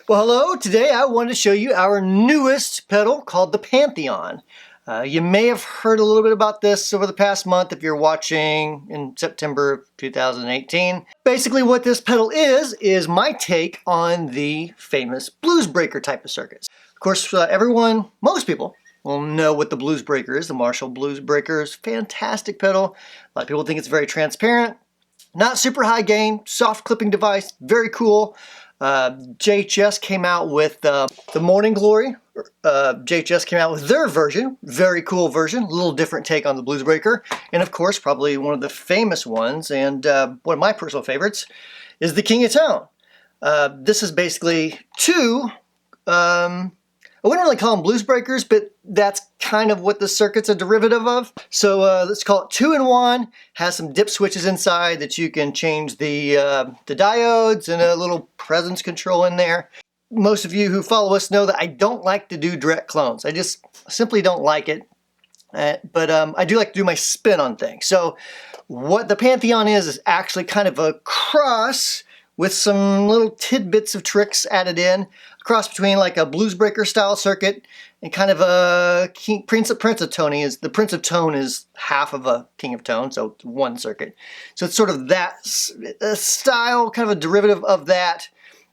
Well, hello. Today I wanted to show you our newest pedal called the Pantheon. You may have heard a little bit about this over the past month if you're watching in September of 2018. Basically what this pedal is my take on the famous Bluesbreaker type of circuits. Of course, most people will know what the Bluesbreaker is. The Marshall Bluesbreaker is a fantastic pedal. A lot of people think it's very transparent, not super high gain, soft clipping device, very cool. JHS came out with the Morning Glory. JHS came out with their version, very cool version, a little different take on the Bluesbreaker. And of course, probably one of the famous ones, and one of my personal favorites, is the King of Tone. This is basically two, I wouldn't really call them Bluesbreakers, but that's kind of what the circuit's a derivative of. So let's call it 2-in-1, has some dip switches inside that you can change the diodes and a little presence control in there. Most of you who follow us know that I don't like to do direct clones. I just simply don't like it. But I do like to do my spin on things. So what the Pantheon is actually kind of a cross with some little tidbits of tricks added in. A cross between like a Bluesbreaker style circuit and kind of a Prince of Tone. The Prince of Tone is half of a King of Tone, so it's one circuit. So it's sort of that style, kind of a derivative of that,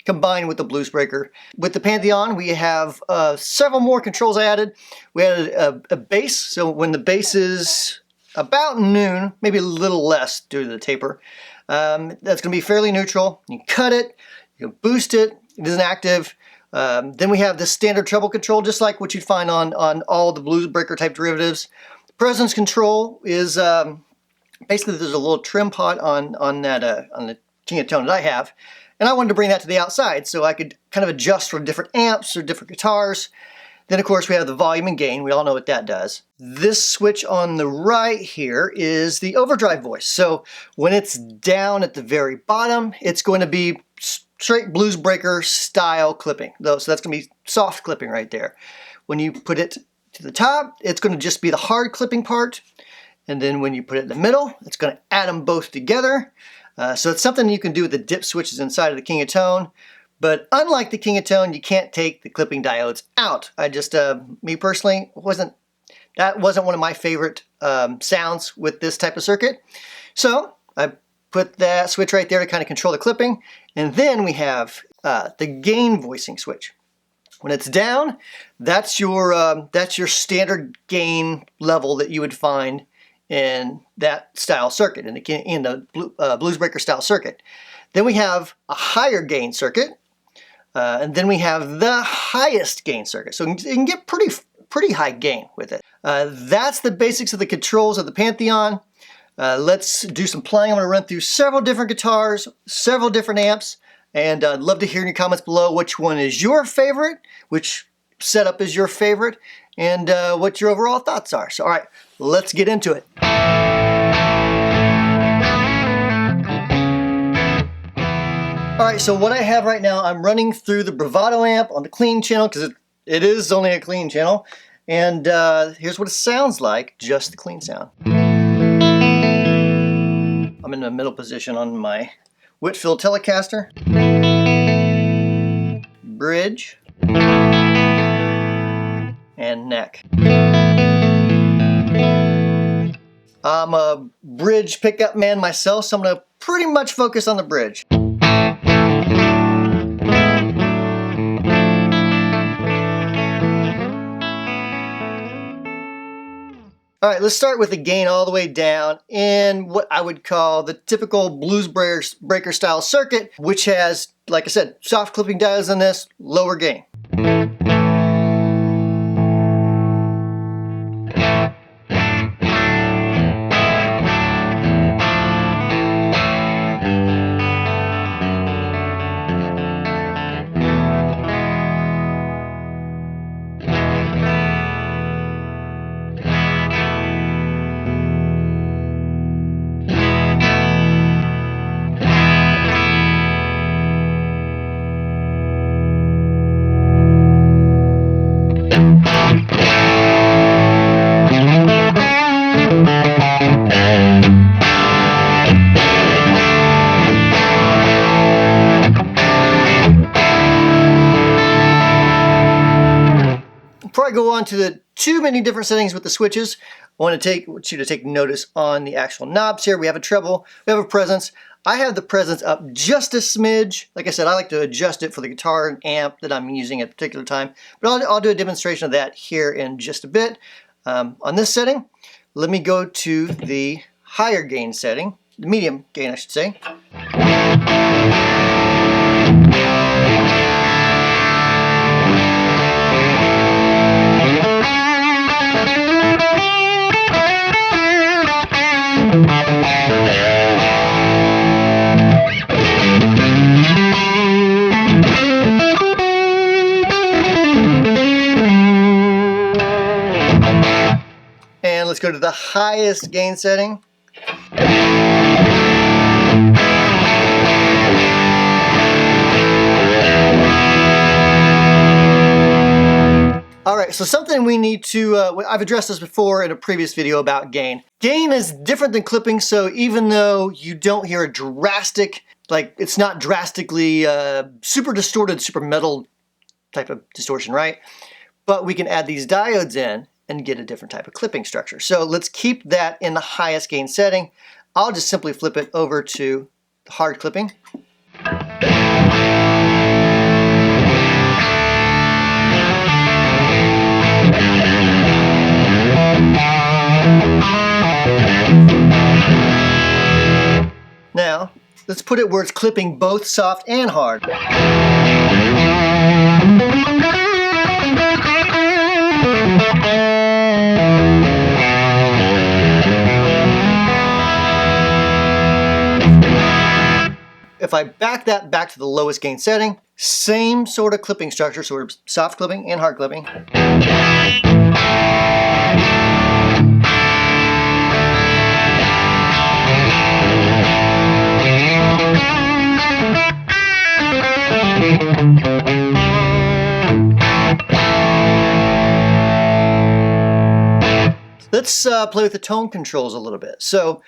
combined with the Bluesbreaker. With the Pantheon, we have several more controls added. We added a bass, so when the bass is about noon, maybe a little less due to the taper, that's going to be fairly neutral. You can cut it, you can boost it, it isn't active. Then we have the standard treble control, just like what you'd find on all the Bluesbreaker type derivatives. The presence control is basically there's a little trim pot on the King of Tone that I have, and I wanted to bring that to the outside so I could kind of adjust for different amps or different guitars. Then of course we have the volume and gain. We all know what that does. This switch on the right here is the overdrive voice. So when it's down at the very bottom, it's going to be straight Bluesbreaker style clipping. So that's going to be soft clipping right there. When you put it to the top, it's going to just be the hard clipping part. And then when you put it in the middle, it's going to add them both together. So it's something you can do with the dip switches inside of the King of Tone. But unlike the King of Tone, you can't take the clipping diodes out. I just, me personally, that wasn't one of my favorite sounds with this type of circuit. So I put that switch right there to kind of control the clipping. And then we have the gain voicing switch. When it's down, that's your standard gain level that you would find in that style circuit, in the Bluesbreaker style circuit. Then we have a higher gain circuit. And then we have the highest gain circuit. So you can get pretty high gain with it. That's the basics of the controls of the Pantheon. Let's do some playing. I'm going to run through several different guitars, several different amps, and I'd love to hear in your comments below which one is your favorite, which setup is your favorite, and what your overall thoughts are. So all right, let's get into it. Alright, so what I have right now, I'm running through the Bravado amp on the clean channel, because it is only a clean channel. And here's what it sounds like, just the clean sound. I'm in the middle position on my Whitfield Telecaster. Bridge. And neck. I'm a bridge pickup man myself, so I'm going to pretty much focus on the bridge. Alright, let's start with the gain all the way down in what I would call the typical Bluesbreaker style circuit, which has, like I said, soft clipping diodes on this, lower gain. I go on to the too many different settings with the switches, I want you to take notice on the actual knobs here. We have a treble, we have a presence. I have the presence up just a smidge. Like I said, I like to adjust it for the guitar and amp that I'm using at a particular time. But I'll do a demonstration of that here in just a bit. On this setting, let me go to the higher gain setting, the medium gain I should say. And let's go to the highest gain setting. Alright, so something we need to, I've addressed this before in a previous video about gain. Gain is different than clipping, so even though you don't hear a drastic, like it's not drastically super distorted, super metal type of distortion, right? But we can add these diodes in and get a different type of clipping structure. So let's keep that in the highest gain setting. I'll just simply flip it over to hard clipping. Now, let's put it where it's clipping both soft and hard. If I back that back to the lowest gain setting, same sort of clipping structure, so we're soft clipping and hard clipping. Let's play with the tone controls a little bit. So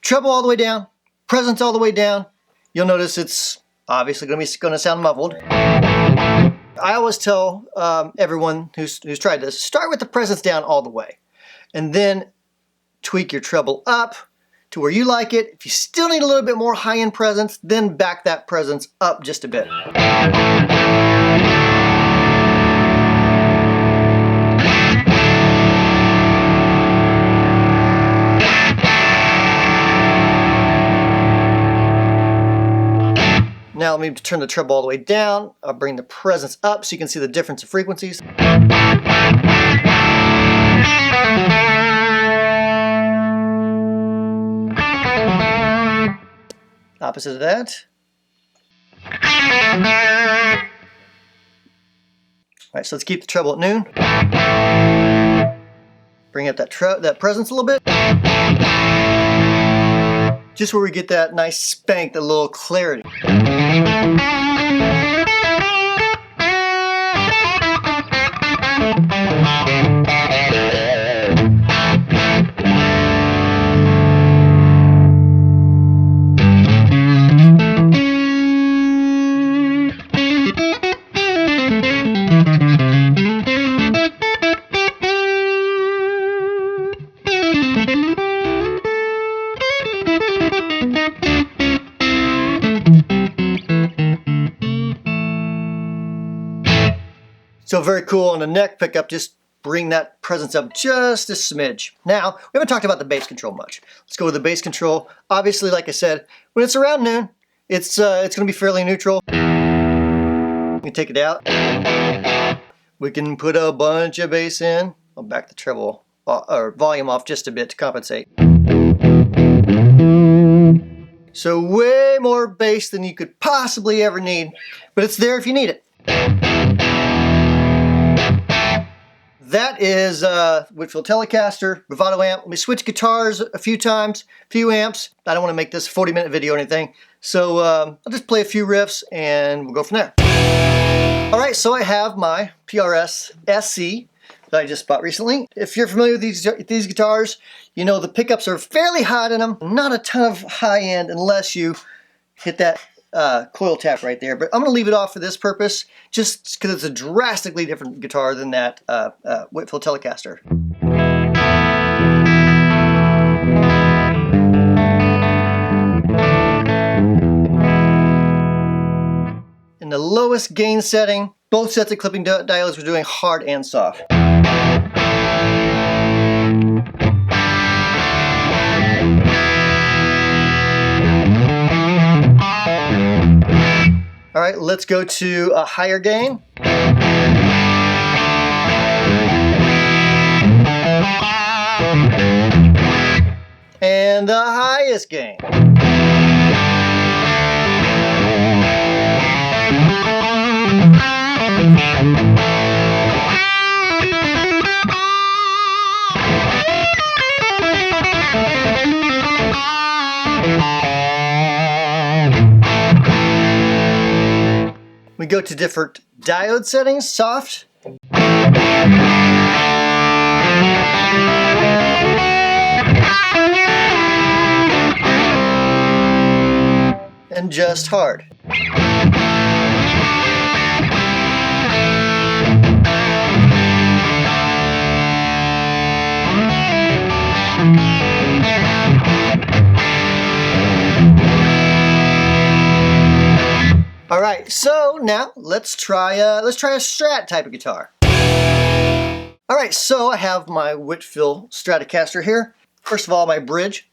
treble all the way down, presence all the way down. You'll notice it's obviously going to sound muffled. I always tell everyone who's tried this, start with the presence down all the way, and then tweak your treble up to where you like it. If you still need a little bit more high-end presence, then back that presence up just a bit. Now let me turn the treble all the way down. I'll bring the presence up so you can see the difference of frequencies. Opposite of that. Alright, so let's keep the treble at noon. Bring up that presence a little bit. Just where we get that nice spank, that little clarity. So very cool on the neck pickup, just bring that presence up just a smidge. Now, we haven't talked about the bass control much. Let's go with the bass control. Obviously, like I said, when it's around noon, it's going to be fairly neutral. We can take it out. We can put a bunch of bass in. I'll back the treble or volume off just a bit to compensate. So way more bass than you could possibly ever need, but it's there if you need it. That is Whitfield Telecaster, Bravado amp. Let me switch guitars a few times, a few amps. I don't want to make this a 40-minute video or anything. So I'll just play a few riffs and we'll go from there. Alright, so I have my PRS SC that I just bought recently. If you're familiar with these guitars, you know the pickups are fairly hot in them. Not a ton of high end unless you hit that coil tap right there, but I'm going to leave it off for this purpose, just because it's a drastically different guitar than that Whitfield Telecaster. In the lowest gain setting, both sets of clipping diodes were doing hard and soft. All right, let's go to a higher gain. And the highest gain. We go to different diode settings, soft. And just hard. All right, so now let's try a Strat type of guitar. All right, so I have my Whitfield Stratocaster here. First of all, my bridge.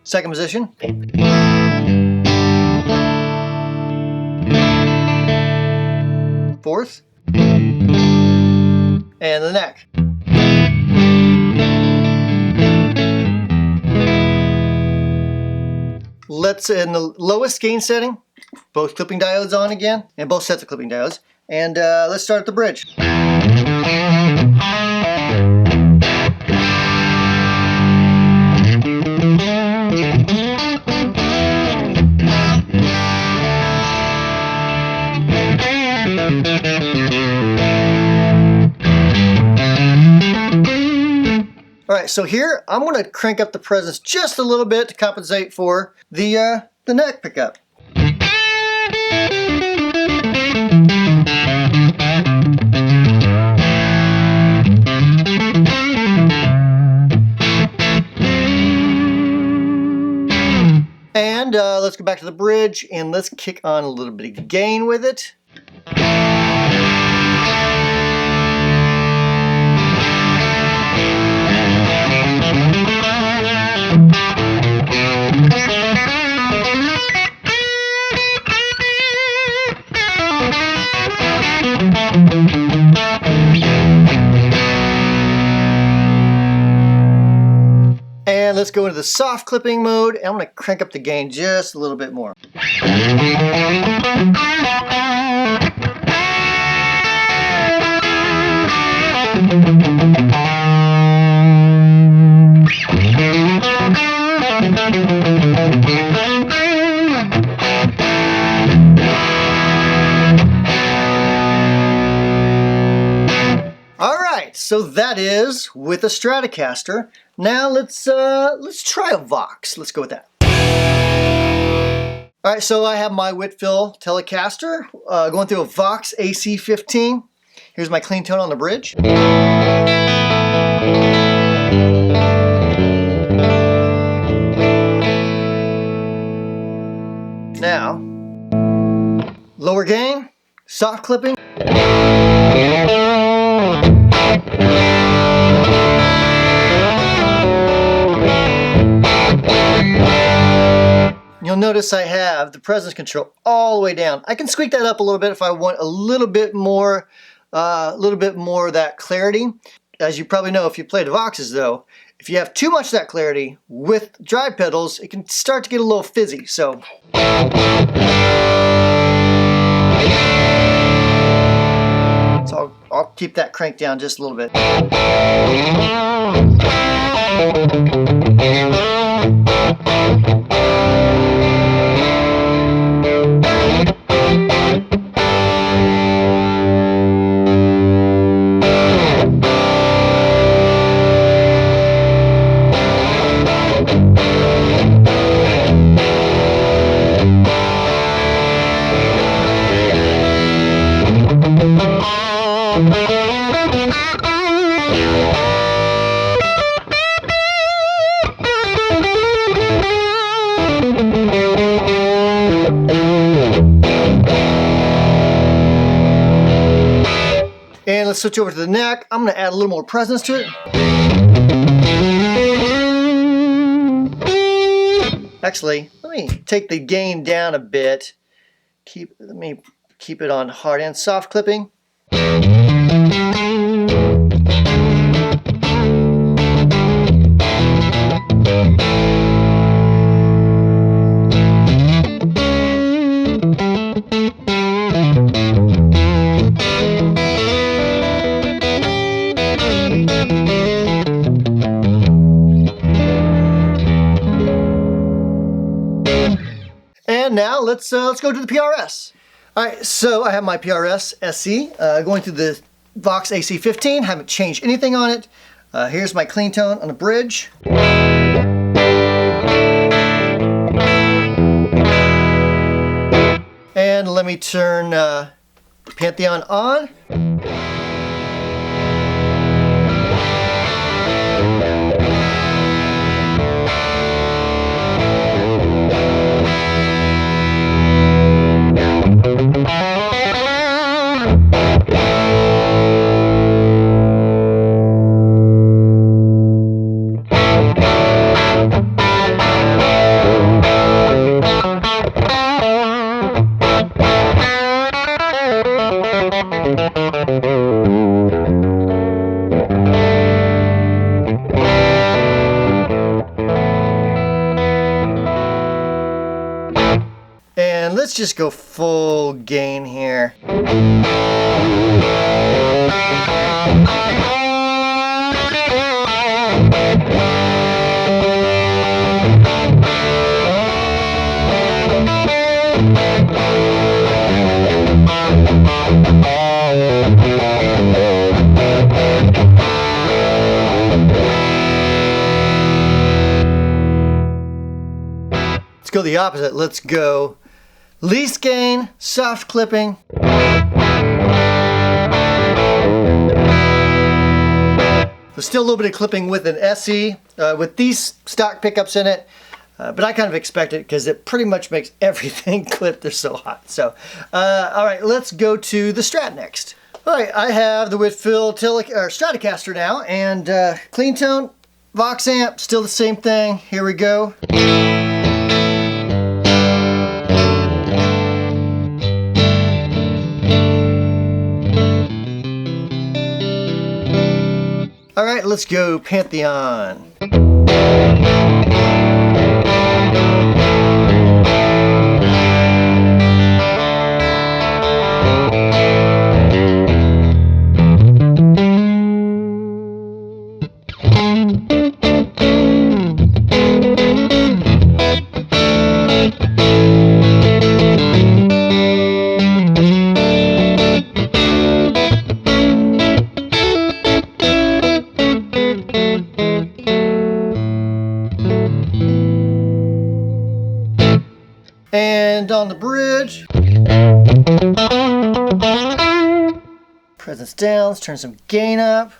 Second position. Fourth. And the neck. Let's, in the lowest gain setting, both clipping diodes on again, and both sets of clipping diodes. And let's start at the bridge. Alright, so here I'm going to crank up the presence just a little bit to compensate for the neck pickup. And let's go back to the bridge and let's kick on a little bit of gain with it. And let's go into the soft clipping mode, and I'm going to crank up the gain just a little bit more. Alright, so that is with a Stratocaster. Now let's try a Vox. Let's go with that. Alright, so I have my Whitfield Telecaster going through a Vox AC15. Here's my clean tone on the bridge. Now, lower gain, soft clipping. You'll notice I have the presence control all the way down. I can squeak that up a little bit if I want a little bit more of that clarity. As you probably know, if you play the Voxes though, if you have too much of that clarity with drive pedals, it can start to get a little fizzy. So I'll keep that cranked down just a little bit. let's switch over to the neck. I'm gonna add a little more presence to it. Actually, let me take the gain down a bit. Let me keep it on hard and soft clipping. And now let's go to the PRS. All right, so I have my PRS SE going through the Vox AC15. Haven't changed anything on it. Here's my clean tone on the bridge. And let me turn Pantheon on. And let's just go full gain here. Let's go the opposite. Let's go least gain, soft clipping. There's still a little bit of clipping with an SE with these stock pickups in it, but I kind of expect it because it pretty much makes everything clip. They're so hot. So, all right, let's go to the Strat next. All right, I have the Whitfield Stratocaster now, and clean tone, Vox amp, still the same thing. Here we go. All right, let's go Pantheon. And on the bridge, presence down, let's turn some gain up.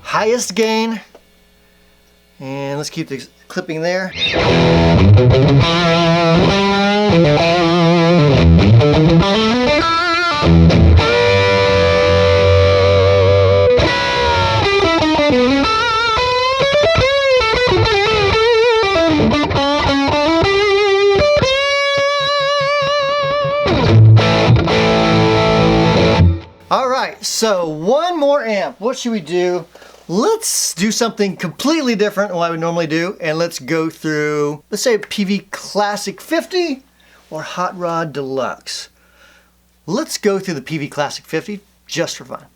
Highest gain, and let's keep the clipping there. All right, so one more amp. What should we do? Let's do something completely different than what I would normally do, and let's go through, let's say, Peavey Classic 50 or Hot Rod Deluxe. Let's go through the Peavey Classic 50 just for fun.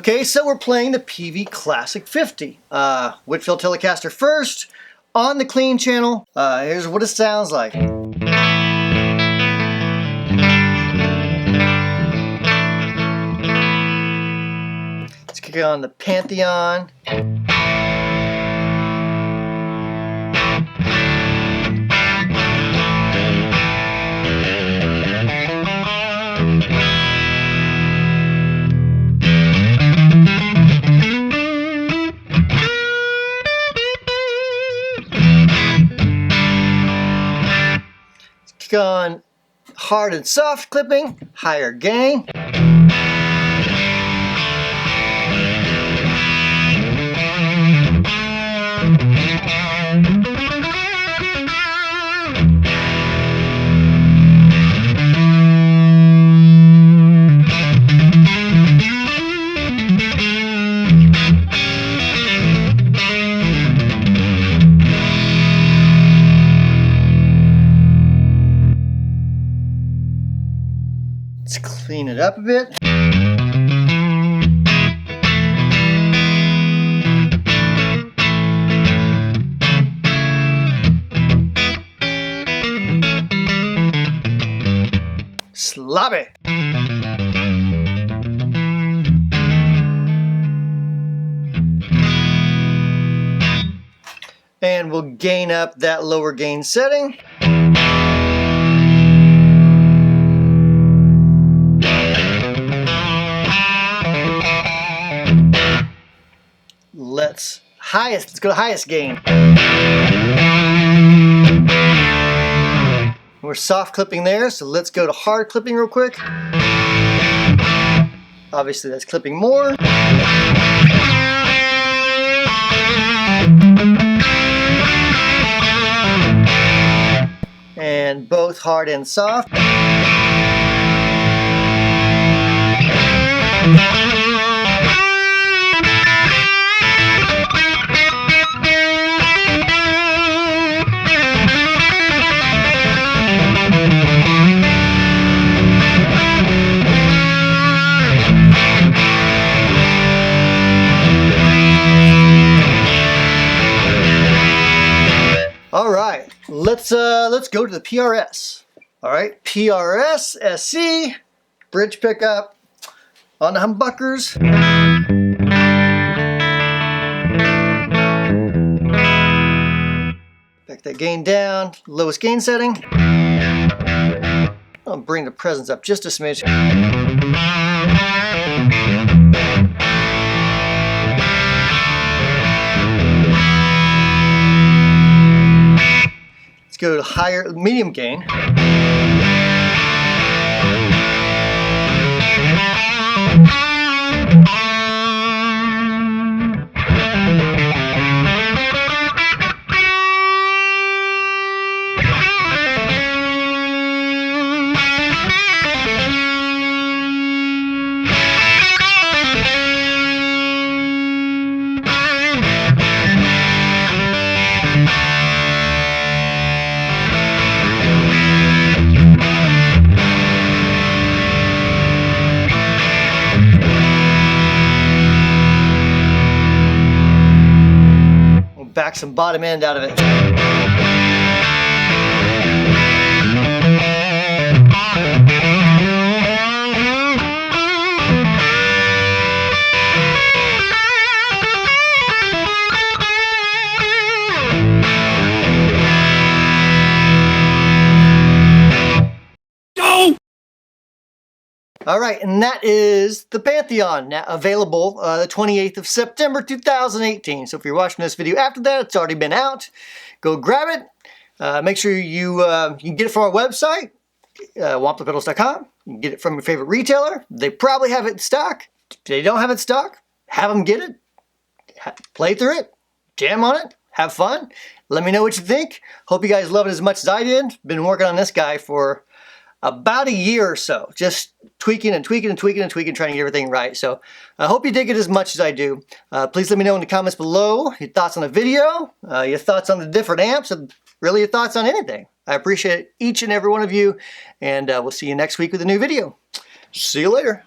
Okay, so we're playing the Peavey Classic 50. Whitfield Telecaster first, on the clean channel. Here's what it sounds like. Let's kick it on the Pantheon. On hard and soft clipping, higher gain. Let's clean it up a bit. Sloppy. And we'll gain up that lower gain setting. Let's go to highest gain. We're soft clipping there, so let's go to hard clipping real quick. Obviously that's clipping more. And both hard and soft. All right, let's go to the PRS. All right, PRS SC, bridge pickup on the humbuckers. Back that gain down, lowest gain setting. I'll bring the presence up just a smidge. Let's go to higher, medium gain. Back some bottom end out of it. All right, and that is the Pantheon, now available the 28th of September 2018. So if you're watching this video after that, it's already been out. Go grab it. Make sure you can get it from our website, wamplerpedals.com. You can get it from your favorite retailer. They probably have it in stock. If they don't have it in stock, have them get it. Play through it. Jam on it. Have fun. Let me know what you think. Hope you guys love it as much as I did. Been working on this guy for about a year or so, just tweaking and tweaking and tweaking and tweaking, trying to get everything right. So I hope you dig it as much as I do. Please let me know in the comments below your thoughts on the video, your thoughts on the different amps, and really your thoughts on anything. I appreciate each and every one of you, and we'll see you next week with a new video. See you later.